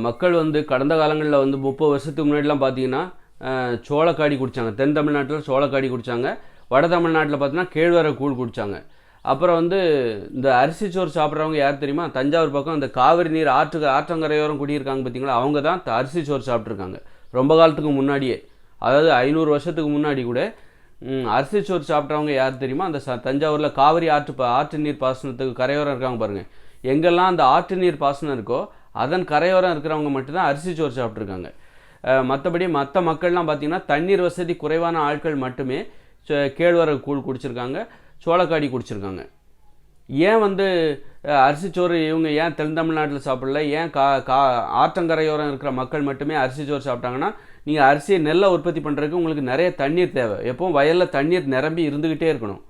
மக்கள் வந்து கடந்த காலங்களில் வந்து 30 வருஷத்துக்கு முன்னாடிலாம் பார்த்தீங்கன்னா சோளக்காடி குடித்தாங்க. தென் தமிழ்நாட்டில் சோளக்காடி குடித்தாங்க. வட தமிழ்நாட்டில் பார்த்தீங்கன்னா கேழ்வரகு கூழ் குடித்தாங்க. அப்புறம் வந்து இந்த அரிசி சோறு சாப்பிட்றவங்க யார் தெரியுமா? தஞ்சாவூர் பக்கம் இந்த காவிரி நீர் ஆற்றங்கரையோரம் குடியிருக்காங்க பார்த்தீங்களா, அவங்க தான் அரிசி சோறு சாப்பிட்ருக்காங்க ரொம்ப காலத்துக்கு முன்னாடியே. அதாவது 500 வருஷத்துக்கு முன்னாடி கூட அரிசி சோறு சாப்பிட்றவங்க யார் தெரியுமா? அந்த தஞ்சாவூரில் காவிரி ஆற்று நீர் பாசனத்துக்கு கரையோரம் இருக்காங்க பாருங்கள். எங்கெல்லாம் அந்த ஆற்று நீர் பாசனம் இருக்கோ அதன் கரையோரம் இருக்கிறவங்க மட்டும்தான் அரிசி சோறு சாப்பிட்ருக்காங்க. மற்றபடி மற்ற மக்கள்லாம் பார்த்திங்கன்னா தண்ணீர் வசதி குறைவான ஆட்கள் மட்டுமே கேழ்வரகு கூழ் குடிச்சிருக்காங்க, சோளக்காடி குடிச்சிருக்காங்க. ஏன் வந்து அரிசிச்சோறு இவங்க ஏன் தென் தமிழ்நாட்டில் சாப்பிடல, ஏன் ஆற்றங்கரையோரம் இருக்கிற மக்கள் மட்டுமே அரிசிச்சோறு சாப்பிட்டாங்கன்னா, நீங்கள் அரிசியை நெல்லை உற்பத்தி பண்ணுறதுக்கு உங்களுக்கு நிறைய தண்ணீர் தேவை. எப்பவும் வயலில் தண்ணீர் நிரம்பி இருந்துக்கிட்டே இருக்கணும்.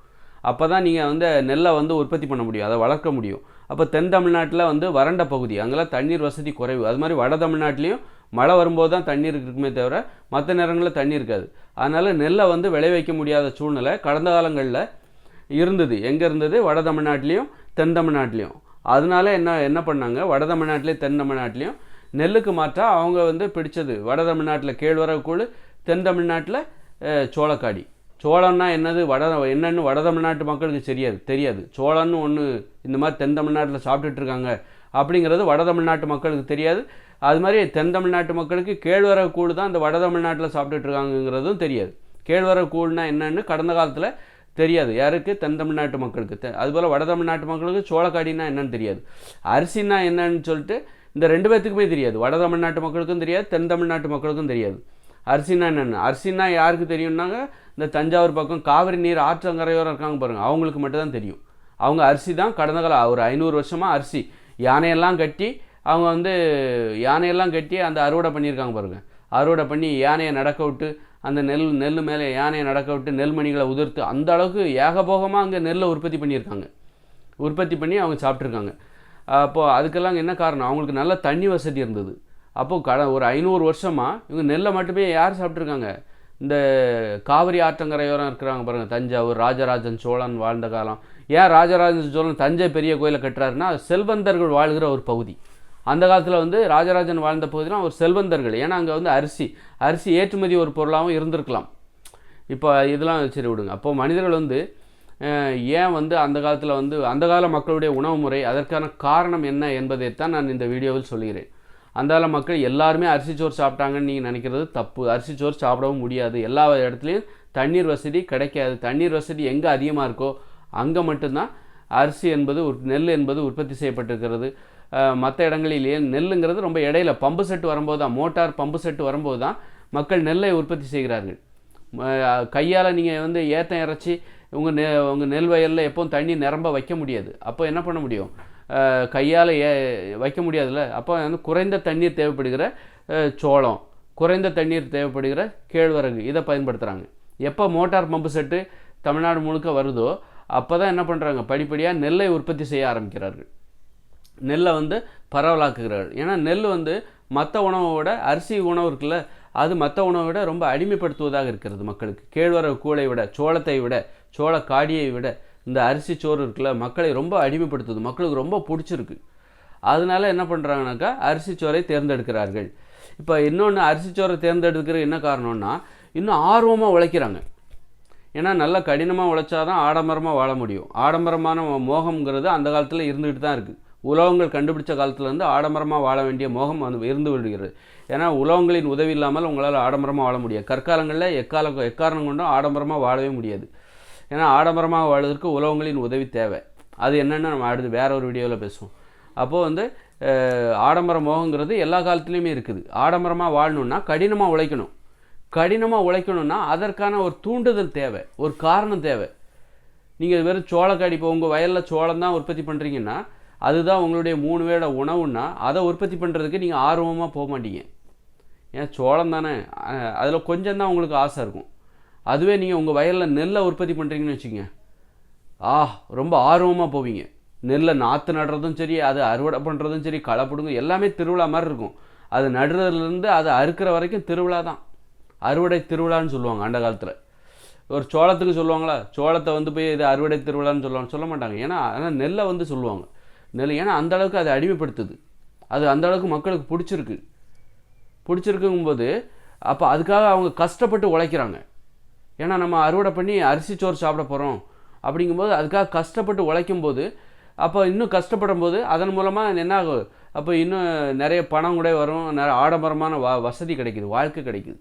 அப்போ தான் நீங்கள் வந்து நெல்லை வந்து உற்பத்தி பண்ண முடியும், அதை வளர்க்க முடியும். அப்போ தென் தமிழ்நாட்டில் வந்து வறண்ட பகுதி, அங்கெல்லாம் தண்ணீர் வசதி குறைவு. அது மாதிரி வட தமிழ்நாட்டிலையும் மழை வரும்போது தான் தண்ணீர் இருக்குமே தவிர மற்ற நேரங்களில் தண்ணி இருக்காது. அதனால் நெல்லை வந்து விளைவிக்க முடியாத சூழ்நிலை கடந்த காலங்களில் இருந்தது. எங்கே இருந்தது? வட தமிழ்நாட்டிலையும் தென் தமிழ்நாட்டிலையும். அதனால என்ன பண்ணாங்க, வட தமிழ்நாட்டிலையும் தென் தமிழ்நாட்டிலையும் நெல்லுக்கு மாற்றாக அவங்க வந்து பிடிச்சது வட தமிழ்நாட்டில் கேழ்வரகு கூழ், தென் தமிழ்நாட்டில் சோளக்காடி. சோளம்னா என்னன்னு வட தமிழ்நாட்டு மக்களுக்கு தெரியாது. சோளம்னு ஒன்று இந்த மாதிரி தென் தமிழ்நாட்டில் சாப்பிட்டுட்டு இருக்காங்க அப்படிங்கிறது வட தமிழ்நாட்டு மக்களுக்கு தெரியாது. அது மாதிரி தென் தமிழ்நாட்டு மக்களுக்கு கேழ்வரகு கூழ் தான் இந்த வட தமிழ்நாட்டில் சாப்பிட்டுட்டு இருக்காங்கிறதும் தெரியாது. கேழ்வரகு கூழ்னா என்னன்னு கடந்த காலத்தில் தெரியாது யாருக்கு? தென் தமிழ்நாட்டு மக்களுக்கு. அதுபோல் வட தமிழ்நாட்டு மக்களுக்கு சோளக்காடினா என்னன்னு தெரியாது. அரிசினா என்னன்னு சொல்லிட்டு இந்த ரெண்டு பேர்த்துக்குமே தெரியாது. வட தமிழ்நாட்டு மக்களுக்கும் தெரியாது, தென் தமிழ்நாட்டு மக்களுக்கும் தெரியாது. அரிசினா என்னென்னு. அரிசினா யாருக்கு தெரியும்னாங்க, இந்த தஞ்சாவூர் பக்கம் காவிரி நீர் ஆற்றங்கரையோரம் இருக்காங்க பாருங்கள், அவங்களுக்கு மட்டும்தான் தெரியும். அவங்க அரிசி தான் கடந்த காலம் ஒரு 500 வருஷமாக அரிசி யானையெல்லாம் கட்டி அவங்க வந்து யானையெல்லாம் கட்டி அந்த அறுவடை பண்ணியிருக்காங்க பாருங்கள். அறுவடை பண்ணி யானையை நடக்க விட்டு அந்த நெல் மேலே யானையை நடக்க விட்டு நெல்மணிகளை உதிர்த்து அந்த அளவுக்கு ஏகபோகமாக அங்கே நெல்லை உற்பத்தி பண்ணியிருக்காங்க. உற்பத்தி பண்ணி அவங்க சாப்பிட்ருக்காங்க. அப்போது அதுக்கெல்லாம் என்ன காரணம்? அவங்களுக்கு நல்ல தண்ணி வசதி இருந்தது. அப்போது ஒரு 500 வருஷமாக இவங்க நெல்லை மட்டுமே யார் சாப்பிட்ருக்காங்க? இந்த காவிரி ஆற்றங்கரையோரம் இருக்கிறாங்க பாருங்கள், தஞ்சாவூர் ராஜராஜன் சோழன் வாழ்ந்த காலம். ஏன் ராஜராஜன் சோழன் தஞ்சை பெரிய கோயிலை கட்டுறாருன்னா, செல்வந்தர்கள் வாழ்கிற ஒரு பகுதி. அந்த காலத்தில் வந்து ராஜராஜன் வாழ்ந்த பகுதிலாம் ஒரு செல்வந்தர்கள். ஏன்னா அங்கே வந்து அரிசி ஏற்றுமதி ஒரு பொருளாகவும் இருந்திருக்கலாம். இப்போ இதெல்லாம் சரி விடுங்க. அப்போது மனிதர்கள் வந்து ஏன் வந்து அந்த காலத்தில் வந்து அந்த கால மக்களுடைய உணவு முறை, அதற்கான காரணம் என்ன என்பதைத்தான் நான் இந்த வீடியோவில் சொல்கிறேன். அந்த கால மக்கள் எல்லாருமே அரிசிச்சோறு சாப்பிட்டாங்கன்னு நீங்கள் நினைக்கிறது தப்பு. அரிசிச்சோறு சாப்பிடவும் முடியாது. எல்லா இடத்துலையும் தண்ணீர் வசதி கிடைக்காது. தண்ணீர் வசதி எங்கே அதிகமாக இருக்கோ அங்கே மட்டும்தான் அரிசி என்பது நெல் என்பது உற்பத்தி செய்யப்பட்டிருக்கிறது. மற்ற இடங்களில் நெல்லுங்கிறது ரொம்ப இடையில பம்பு செட்டு வரும்போது தான், மோட்டார் பம்பு செட்டு வரும்போது தான் மக்கள் நெல்லை உற்பத்தி செய்கிறார்கள். கையால் நீங்கள் வந்து ஏத்தம் இறைச்சி உங்கள் நெல் வயலில் எப்போவும் தண்ணி நிரம்ப வைக்க முடியாது. அப்போ என்ன பண்ண முடியும்? கையால் வைக்க முடியாதுல்ல. அப்போ வந்து குறைந்த தண்ணீர் தேவைப்படுகிற சோளம், குறைந்த தண்ணீர் தேவைப்படுகிற கேழ்வரகு இதை பயன்படுத்துகிறாங்க. எப்போ மோட்டார் பம்பு செட்டு தமிழ்நாடு முழுக்க வருதோ அப்போ தான் என்ன பண்ணுறாங்க, படிப்படியாக நெல்லை உற்பத்தி செய்ய ஆரம்பிக்கிறார்கள். நெல்லை வந்து பரவலாக்குகிறார்கள். ஏன்னா நெல் வந்து மற்ற உணவை விட, அரிசி உணவு இருக்குல்ல, அது மற்ற உணவை விட ரொம்ப அடிமைப்படுத்துவதாக இருக்கிறது மக்களுக்கு. கேழ்வரகு கூழை விட, சோளத்தை விட, சோளக்காடியை விட இந்த அரிசி சோறு இருக்குல்ல, மக்களை ரொம்ப அடிமைப்படுத்துது. மக்களுக்கு ரொம்ப பிடிச்சிருக்கு. அதனால என்ன பண்ணுறாங்கனாக்கா அரிசி சோறை தேர்ந்தெடுக்கிறார்கள். இப்போ இன்னொன்று அரிசிச்சோறை தேர்ந்தெடுக்கிற என்ன காரணம்னா, இன்னும் ஆர்வமாக உழைக்கிறாங்க. ஏன்னா நல்லா கடினமாக உழைச்சாதான் ஆடம்பரமாக வாழ முடியும். ஆடம்பரமான மோகம்ங்கிறது அந்த காலத்தில் இருந்துகிட்டு தான் இருக்குது. உலகங்கள் கண்டுபிடிச்ச காலத்துலேருந்து ஆடம்பரமாக வாழ வேண்டிய மோகம் வந்து இருந்து விடுகிறது. ஏன்னா உலகங்களின் உதவி இல்லாமல் உங்களால் ஆடம்பரமாக வாழ முடியாது. கற்காலங்களில் எக்காரணம் கொண்டும் ஆடம்பரமாக வாழவே முடியாது. ஏன்னா ஆடம்பரமாக வாழ்வதற்கு உலகங்களின் உதவி தேவை. அது என்னென்னு நம்ம அடுத்து வேற ஒரு வீடியோவில் பேசுவோம். அப்போது வந்து ஆடம்பர மோகங்கிறது எல்லா காலத்துலேயுமே இருக்குது. ஆடம்பரமாக வாழணுன்னா கடினமாக உழைக்கணும். கடினமாக உழைக்கணும்னா அதற்கான ஒரு தூண்டுதல் தேவை, ஒரு காரணம் தேவை. நீங்கள் வெறும் சோளக்காடி, இப்போ உங்கள் வயலில் சோளம் தான் உற்பத்தி பண்ணுறீங்கன்னா, அதுதான் உங்களுடைய 3 வேளை உணவுன்னா, அதை உற்பத்தி பண்ணுறதுக்கு நீங்கள் ஆர்வமாக போக மாட்டீங்க. ஏன் சோளம் தானே, அதில் கொஞ்சம் தான் உங்களுக்கு ஆசை இருக்கும். அதுவே நீங்கள் உங்கள் வயலில் நெல்லை உற்பத்தி பண்ணுறீங்கன்னு வச்சுக்கோங்க, ரொம்ப ஆர்வமாக போவீங்க. நெல்லை நாற்று நடுறதும் சரி, அது அறுவடை பண்ணுறதும் சரி, களை பிடுங்க எல்லாமே திருவிழா மாதிரி இருக்கும். அது நடுறதுலேருந்து அது அறுக்கிற வரைக்கும் திருவிழா தான். அறுவடை திருவிழான்னு சொல்லுவாங்க அந்த காலத்தில். ஒரு சோளத்துக்கு சொல்லுவாங்களா, சோளத்தை வந்து போய் இது அறுவடை திருவிழான்னு சொல்ல மாட்டாங்க. ஏன்னா நெல்லை வந்து சொல்லுவாங்க. நெல், ஏன்னா அந்தளவுக்கு அதை அடிமைப்படுத்துது. அது அந்த அளவுக்கு மக்களுக்கு பிடிச்சிருக்குங்கும்போது அப்போ அதுக்காக அவங்க கஷ்டப்பட்டு உழைக்கிறாங்க. ஏன்னா நம்ம அறுவடை பண்ணி அரிசி சோறு சாப்பிட போகிறோம் அப்படிங்கும்போது அதுக்காக கஷ்டப்பட்டு உழைக்கும்போது அப்போ இன்னும் கஷ்டப்படும் போது அதன் மூலமாக என்ன ஆகும், அப்போ இன்னும் நிறைய பணம் கூட வரும், நிறைய ஆடம்பரமான வசதி கிடைக்குது, வாழ்க்கை கிடைக்குது.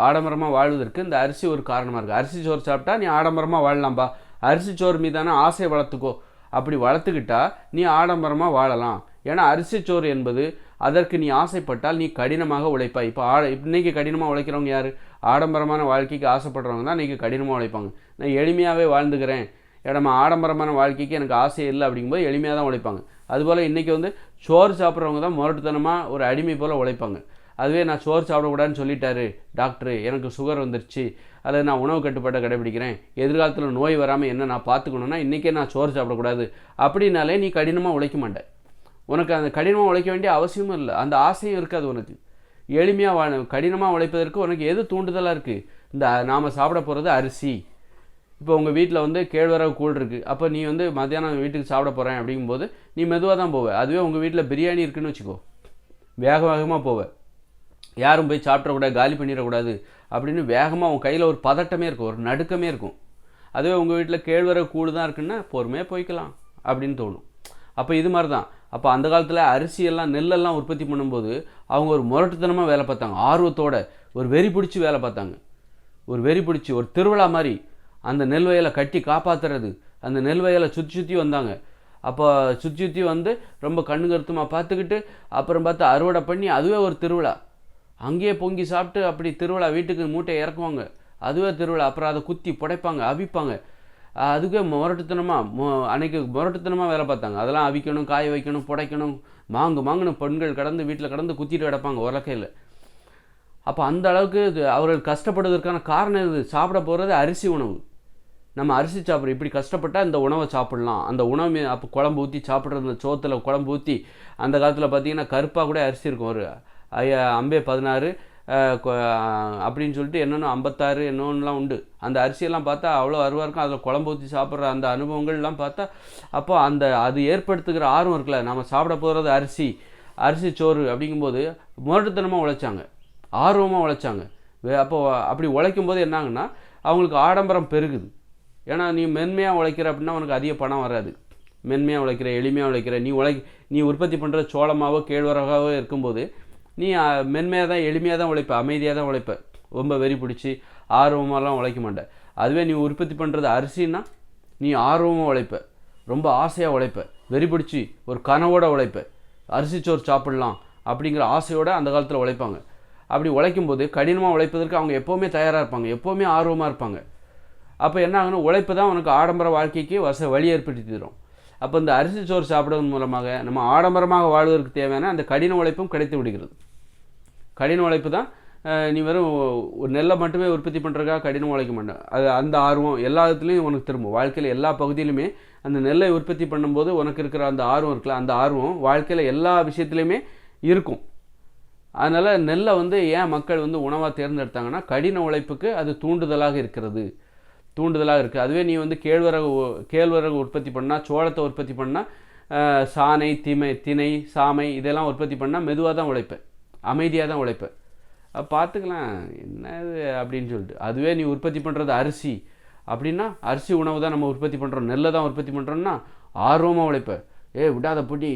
ஆடம்பரமாக வாழ்வதற்கு இந்த அரிசி ஒரு காரணமாக இருக்குது. அரிசி சோறு சாப்பிட்டா நீ ஆடம்பரமாக வாழலாம்பா, அரிசி சோறு மீதான ஆசையை வளர்த்துக்கோ, அப்படி வளர்த்துக்கிட்டா நீ ஆடம்பரமாக வாழலாம். ஏன்னா அரிசி சோறு என்பது அதற்கு நீ ஆசைப்பட்டால் நீ கடினமாக உழைப்பாய். இப்போ இன்றைக்கி கடினமாக உழைக்கிறவங்க யார்? ஆடம்பரமான வாழ்க்கைக்கு ஆசைப்படுறவங்க தான் இன்றைக்கி கடினமாக உழைப்பாங்க. நான் எளிமையாகவே வாழ்ந்துக்கிறேன், நம்ம ஆடம்பரமான வாழ்க்கைக்கு எனக்கு ஆசை இல்லை அப்படிங்கும்போது எளிமையாக தான் உழைப்பாங்க. அதுபோல் இன்றைக்கி வந்து சோறு சாப்பிட்றவங்க தான் முரட்டுத்தனமாக ஒரு அடிமை போல் உழைப்பாங்க. அதுவே நான் சோறு சாப்பிடக்கூடாதுன்னு சொல்லிட்டாரு டாக்டரு, எனக்கு சுகர் வந்துருச்சு, அல்லது நான் உணவு கட்டுப்பாட்டை கடைபிடிக்கிறேன், எதிர்காலத்தில் நோய் வராமல் என்ன நான் பார்த்துக்கணுன்னா இன்றைக்கே நான் சோறு சாப்பிடக்கூடாது அப்படின்னாலே நீ கடினமாக உழைக்க மாட்டேன். உனக்கு அந்த கடினமாக உழைக்க வேண்டிய அவசியமும் இல்லை, அந்த ஆசையும் இருக்காது உனக்கு. எளிமையாக கடினமாக உழைப்பதற்கு உனக்கு எது தூண்டுதலாக இருக்குது? இந்த நாம் சாப்பிட போகிறது அரிசி. இப்போ உங்கள் வீட்டில் வந்து கேழ்வரகு கூழ் இருக்குது, அப்போ நீ வந்து மத்தியானம் வீட்டுக்கு சாப்பிட போகிறேன் அப்படிங்கும்போது நீ மெதுவாக தான் போவ. அதுவே உங்கள் வீட்டில் பிரியாணி இருக்குன்னு வச்சுக்கோ, வேகமாக போவ, யாரும் போய் சாப்பிடக்கூடாது, காலி பண்ணிடக்கூடாது அப்படின்னு வேகமாக உன் கையில் ஒரு பதட்டமே இருக்கும், ஒரு நடுக்கமே இருக்கும். அதுவே உங்கள் வீட்டில் கேழ்வரகு கூழ் தான் இருக்குன்னா பொறுமையாக போய்க்கலாம் அப்படின்னு தோணும். அப்போ இது மாதிரி தான். அப்போ அந்த காலத்தில் அரிசியெல்லாம் நெல்லெல்லாம் உற்பத்தி பண்ணும்போது அவங்க ஒரு முரட்டுத்தனமாக வேலை பார்த்தாங்க, ஆர்வத்தோட ஒரு வெறி பிடிச்சி வேலை பார்த்தாங்க. ஒரு வெறி பிடிச்சி ஒரு திருவிழா மாதிரி அந்த நெல் வயலை கட்டி காப்பாற்றுறது, அந்த நெல் வயலை சுற்றி வந்தாங்க. அப்போ சுற்றி வந்து ரொம்ப கண்ணு கருத்துமாக பார்த்துக்கிட்டு அப்புறம் பார்த்து அறுவடை பண்ணி அதுவே ஒரு திருவிழா. அங்கேயே பொங்கி சாப்பிட்டு அப்படி திருவிழா, வீட்டுக்கு மூட்டையை இறக்குவாங்க, அதுவே திருவிழா. அப்புறம் அதை குத்தி புடைப்பாங்க, அவிப்பாங்க. அதுக்கே அன்னைக்கு முரட்டுத்தனமாக வேலை பார்த்தாங்க. அதெல்லாம் அவிக்கணும், காய வைக்கணும், புடைக்கணும், மாங்குன்னு பெண்கள் கடந்து வீட்டில் கடந்து குத்திட்டு கிடப்பாங்க உலக்கையில். அப்போ அந்த அளவுக்கு அவர்கள் கஷ்டப்படுவதற்கான காரணம் இது. சாப்பிட போகிறது அரிசி உணவு. நம்ம அரிசி சாப்பிட்றோம், இப்படி கஷ்டப்பட்டால் இந்த உணவை சாப்பிட்லாம். அந்த உணவு அப்போ குழம்பு ஊற்றி சாப்பிட்றது, அந்த சோத்தில் குழம்பு ஊற்றி, அந்த காலத்தில் பார்த்திங்கன்னா கருப்பாக கூட அரிசி இருக்கும், ஒரு அம்பே 16 அப்படின்னு சொல்லிட்டு என்னென்ன 56 என்னொன்னுலாம் உண்டு. அந்த அரிசியெல்லாம் பார்த்தா அவ்வளோ அருவாக இருக்கும். அதில் குழம்பு ஊற்றி சாப்பிட்ற அந்த அனுபவங்கள்லாம் பார்த்தா அப்போ அது ஏற்படுத்துகிற ஆர்வம் இருக்குல்ல, நம்ம சாப்பிட போகிறது அரிசி சோறு அப்படிங்கும்போது முரட்டுத்தனமாக உழைச்சாங்க, ஆர்வமாக உழைச்சாங்க. அப்போ அப்படி உழைக்கும் போது என்னாங்கன்னா அவங்களுக்கு ஆடம்பரம் பெருகுது. ஏன்னா நீ மென்மையாக உழைக்கிற அப்படின்னா உனக்கு அதிக பணம் வராது. மென்மையாக உழைக்கிற, எளிமையாக உழைக்கிற, நீ உற்பத்தி பண்ணுற சோளமாவோ கேழ்வரகாவோ இருக்கும்போது நீ மென்மையாக தான், எளிமையாக தான் உழைப்ப, அமைதியாக தான் உழைப்ப, ரொம்ப வெறி பிடிச்சி ஆர்வமாகலாம் உழைக்க மாட்டேன். அதுவே நீ உற்பத்தி பண்ணுறது அரிசின்னா நீ ஆர்வமாக உழைப்ப, ரொம்ப ஆசையாக உழைப்ப, வெறி பிடிச்சி ஒரு கனவோட உழைப்ப, அரிசிச்சோறு சாப்பிட்லாம் அப்படிங்கிற ஆசையோடு அந்த காலத்தில் உழைப்பாங்க. அப்படி உழைக்கும்போது கடினமாக உழைப்பதற்கு அவங்க எப்போவுமே தயாராக இருப்பாங்க, எப்போவுமே ஆர்வமாக இருப்பாங்க. அப்போ என்ன ஆகணும், உழைப்பு தான் உனக்கு ஆடம்பர வாழ்க்கைக்கு வழி ஏற்படுத்தி தரும். அப்போ இந்த அரிசி சோறு சாப்பிடுவதன் மூலமாக நம்ம ஆடம்பரமாக வாழ்வதற்கு தேவையான அந்த கடின உழைப்பும் கிடைத்து விடுகிறது. கடின உழைப்பு தான். நீ வெறும் ஒரு நெல்லை மட்டுமே உற்பத்தி பண்ணுறதுக்காக கடினம் உழைக்க மாட்டேன். அந்த ஆர்வம் எல்லா இடத்துலையும் உனக்கு திரும்பும். வாழ்க்கையில் எல்லா பகுதியிலுமே அந்த நெல்லை உற்பத்தி பண்ணும்போது உனக்கு இருக்கிற அந்த ஆர்வம் இருக்குல்ல, அந்த ஆர்வம் வாழ்க்கையில் எல்லா விஷயத்துலையுமே இருக்கும். அதனால் நெல்லை வந்து ஏன் மக்கள் வந்து உணவாக தேர்ந்தெடுத்தாங்கன்னா கடின உழைப்புக்கு அது தூண்டுதலாக இருக்குது. அதுவே நீ வந்து கேழ்வரகு உற்பத்தி பண்ணால், சோளத்தை உற்பத்தி பண்ணால், சாணை, திணை, சாமை இதெல்லாம் உற்பத்தி பண்ணால் மெதுவாக தான் உழைப்பேன், அமைதியாக தான் உழைப்பேன், பார்த்துக்கலாம் என்னது அப்படின்னு சொல்லிட்டு. அதுவே நீ உற்பத்தி பண்ணுறது அரிசி அப்படின்னா, அரிசி உணவு தான் நம்ம உற்பத்தி பண்ணுறோம், நெல்லை தான் உற்பத்தி பண்ணுறோன்னா ஆர்வமாக உழைப்பேன். விடாத பொடி,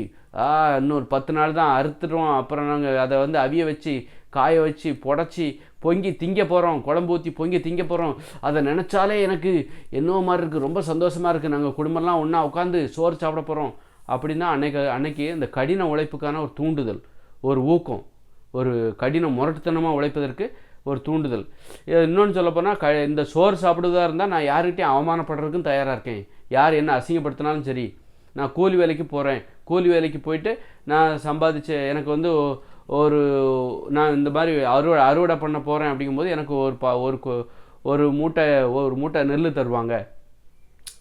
இன்னொரு 10 நாள் தான் அறுத்துடுவோம், அப்புறம் நாங்கள் அதை வந்து அவிய வச்சு காய வச்சு புடச்சி பொங்கி திங்க போகிறோம், குழம்பு ஊற்றி பொங்கி திங்க போகிறோம். அதை நினச்சாலே எனக்கு என்னவோ மாதிரி இருக்குது, ரொம்ப சந்தோஷமாக இருக்குது, நாங்கள் குடும்பம்லாம் ஒன்றா உட்காந்து சோறு சாப்பிட போகிறோம் அப்படின்னா அன்னைக்கு இந்த கடின உழைப்புக்கான ஒரு தூண்டுதல், ஒரு ஊக்கம், ஒரு கடின முரட்டுத்தனமாக உழைப்பதற்கு ஒரு தூண்டுதல். இன்னொன்று சொல்லப்போனால் இந்த சோறு சாப்பிடுவதாக இருந்தால் நான் யார்கிட்டையும் அவமானப்படுறதுக்கும் தயாராக இருக்கேன். யார் என்ன அசிங்கப்படுத்தினாலும் சரி, நான் கூலி வேலைக்கு போகிறேன், கூலி வேலைக்கு போயிட்டு நான் சம்பாதிச்சு எனக்கு வந்து நான் இந்த மாதிரி அறுவடை பண்ண போகிறேன் அப்படிங்கும்போது எனக்கு ஒரு மூட்டை நெல் தருவாங்க.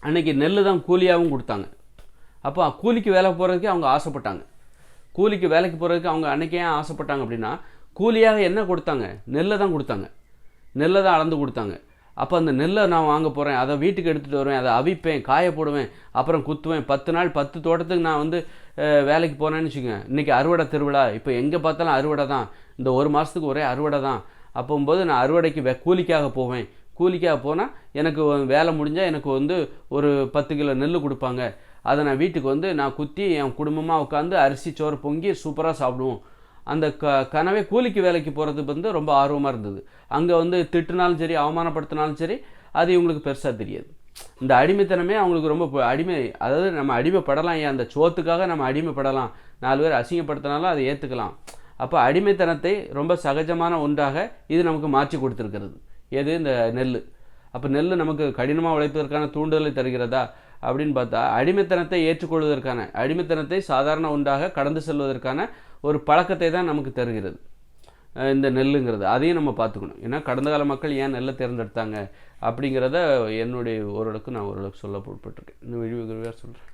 அன்றைக்கி நெல் தான் கூலியாகவும் கொடுத்தாங்க. அப்போ கூலிக்கு வேலை போகிறதுக்கே அவங்க ஆசைப்பட்டாங்க. கூலிக்கு வேலைக்கு போகிறதுக்கு அவங்க அன்றைக்கே ஏன் ஆசைப்பட்டாங்க அப்படின்னா, கூலியாக என்ன கொடுத்தாங்க, நெல்லை தான் கொடுத்தாங்க, நெல்லை தான் அளந்து கொடுத்தாங்க. அப்போ அந்த நெல்லை நான் வாங்க போகிறேன், அதை வீட்டுக்கு எடுத்துகிட்டு வருவேன், அதை அவிப்பேன், காய போடுவேன், அப்புறம் குத்துவேன். 10 நாள் 10 தோட்டத்துக்கு நான் வந்து வேலைக்கு போனேன்னு வச்சுக்கோங்க. இன்றைக்கி அறுவடை திருவிழா, இப்போ எங்கே பார்த்தாலும் அறுவடை தான், இந்த 1 மாதத்துக்கு ஒரே அறுவடை தான். அப்போம்போது நான் அறுவடைக்கு கூலிக்காக போவேன். கூலிக்காக போனால் எனக்கு வேலை முடிஞ்சால் எனக்கு வந்து ஒரு 10 கிலோ நெல் கொடுப்பாங்க. அதை நான் வீட்டுக்கு வந்து நான் குத்தி என் குடும்பமாக உட்காந்து அரிசி சோறு பொங்கி சூப்பராக சாப்பிடுவோம். அந்த கனவே கூலிக்கு வேலைக்கு போகிறதுக்கு வந்து ரொம்ப ஆர்வமாக இருந்தது. அங்கே வந்து திட்டுனாலும் சரி, அவமானப்படுத்தினாலும் சரி, அது இவங்களுக்கு பெருசாக தெரியாது. இந்த அடிமைத்தனமே அவங்களுக்கு ரொம்ப அடிமை, அதாவது நம்ம அடிமைப்படலாம், ஏன் அந்த சோத்துக்காக நம்ம அடிமைப்படலாம், 4 பேர் அசிங்கப்படுத்தினாலும் அதை ஏற்றுக்கலாம். அப்போ அடிமைத்தனத்தை ரொம்ப சகஜமான ஒன்றாக இது நமக்கு மாற்றி கொடுத்துருக்கிறது. எது? இந்த நெல். அப்போ நெல் நமக்கு கடினமாக உழைப்பதற்கான தூண்டுதலை தருகிறதா அப்படின்னு பார்த்தா, அடிமைத்தனத்தை ஏற்றுக்கொள்வதற்கான, அடிமைத்தனத்தை சாதாரண ஒன்றாக கடந்து செல்வதற்கான ஒரு பழக்கத்தை தான் நமக்கு தருகிறது இந்த நெல்லுங்கிறது. அதையும் நம்ம பார்த்துக்கணும். ஏன்னா கடந்த கால மக்கள் ஏன் நெல்லை தேர்ந்தெடுத்தாங்க அப்படிங்கிறத என்னுடைய ஓரளவுக்கு நான் ஓரளவுக்கு சொல்ல பொறுப்பட்டிருக்கேன். இன்னும் விரிவாக சொல்கிறேன்.